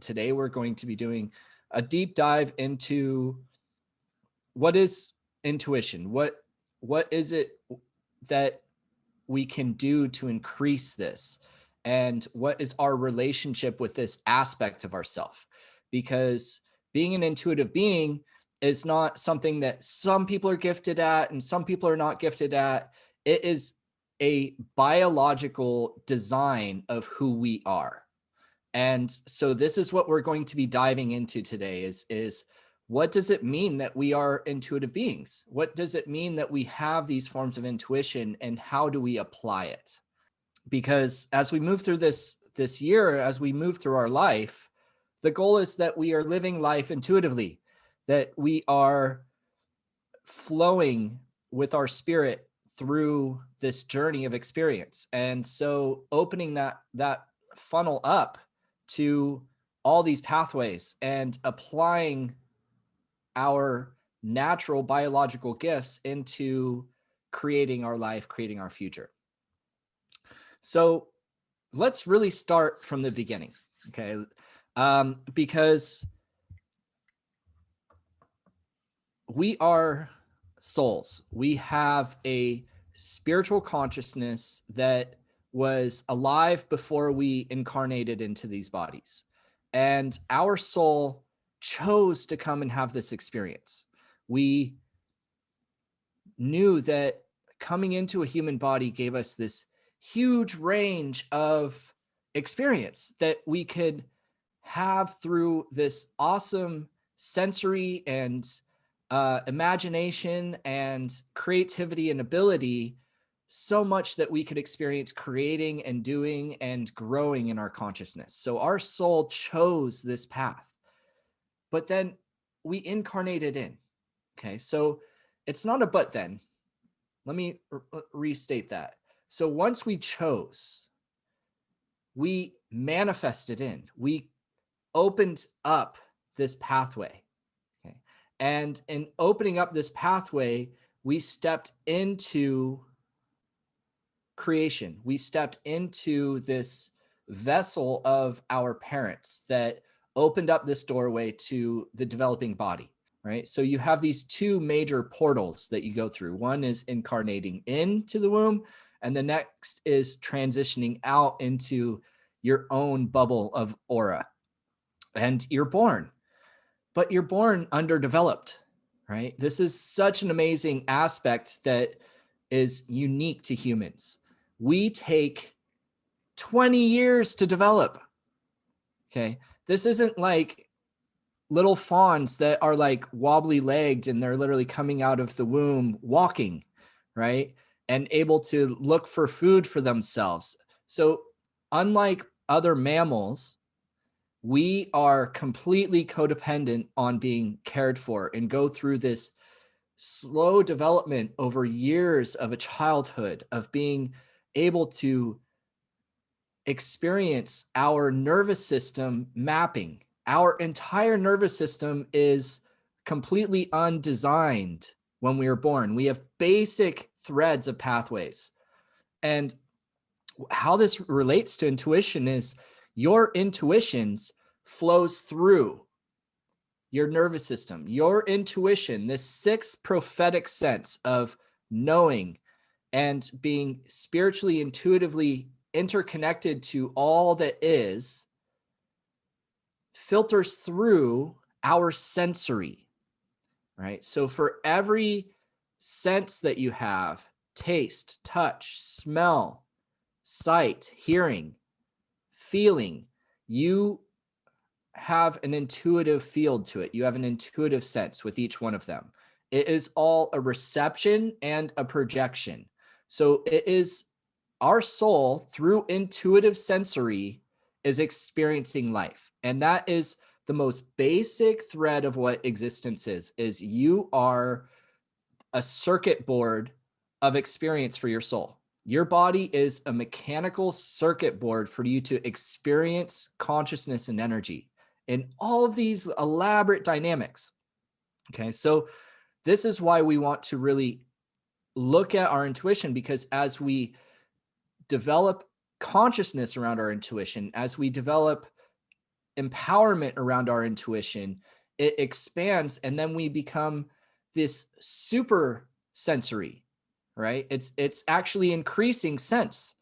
Today, we're going to be doing a deep dive into what is intuition? What is it that we can do to increase this? And what is our relationship with this aspect of ourself? Because being an intuitive being is not something that some people are gifted at and some people are not gifted at. It is a biological design of who we are. And so this is what we're going to be diving into today is what does it mean that we are intuitive beings? What does it mean that we have these forms of intuition, and how do we apply it? Because as we move through this year, as we move through our life, the goal is that we are living life intuitively, that we are flowing with our spirit through this journey of experience. And so opening that funnel up to all these pathways and applying our natural biological gifts into creating our life, creating our future. So let's really start from the beginning, okay? Because we are souls. We have a spiritual consciousness that was alive before we incarnated into these bodies. And our soul chose to come and have this experience. We knew that coming into a human body gave us this huge range of experience that we could have through this awesome sensory and imagination and creativity and ability, so much that we could experience creating and doing and growing in our consciousness. So our soul chose this path, but then we incarnated in. Okay, so it's not a but then. Let me restate that. So once we chose, we manifested in, we opened up this pathway. Okay, and in opening up this pathway, we stepped into creation. We stepped into this vessel of our parents that opened up this doorway to the developing body, right? So you have these two major portals that you go through. One is incarnating into the womb, and the next is transitioning out into your own bubble of aura. And you're born, but you're born underdeveloped, right? This is such an amazing aspect that is unique to humans. We take 20 years to develop. Okay. This isn't like little fawns that are like wobbly legged and they're literally coming out of the womb walking, right? And able to look for food for themselves. So unlike other mammals, we are completely codependent on being cared for and go through this slow development over years of a childhood of being able to experience our nervous system mapping. Our entire nervous system is completely undesigned when we were born. We have basic threads of pathways. And how this relates to intuition is your intuitions flows through your nervous system. Your intuition, this sixth prophetic sense of knowing and being spiritually, intuitively interconnected to all that is, filters through our sensory, right? So for every sense that you have, taste, touch, smell, sight, hearing, feeling, you have an intuitive field to it. You have an intuitive sense with each one of them. It is all a reception and a projection. So it is our soul through intuitive sensory is experiencing life. And that is the most basic thread of what existence is you are a circuit board of experience for your soul. Your body is a mechanical circuit board for you to experience consciousness and energy in all of these elaborate dynamics. Okay, so this is why we want to really look at our intuition, because as we develop consciousness around our intuition, as we develop empowerment around our intuition, it expands, and then we become this super sensory, right? It's actually increasing sense.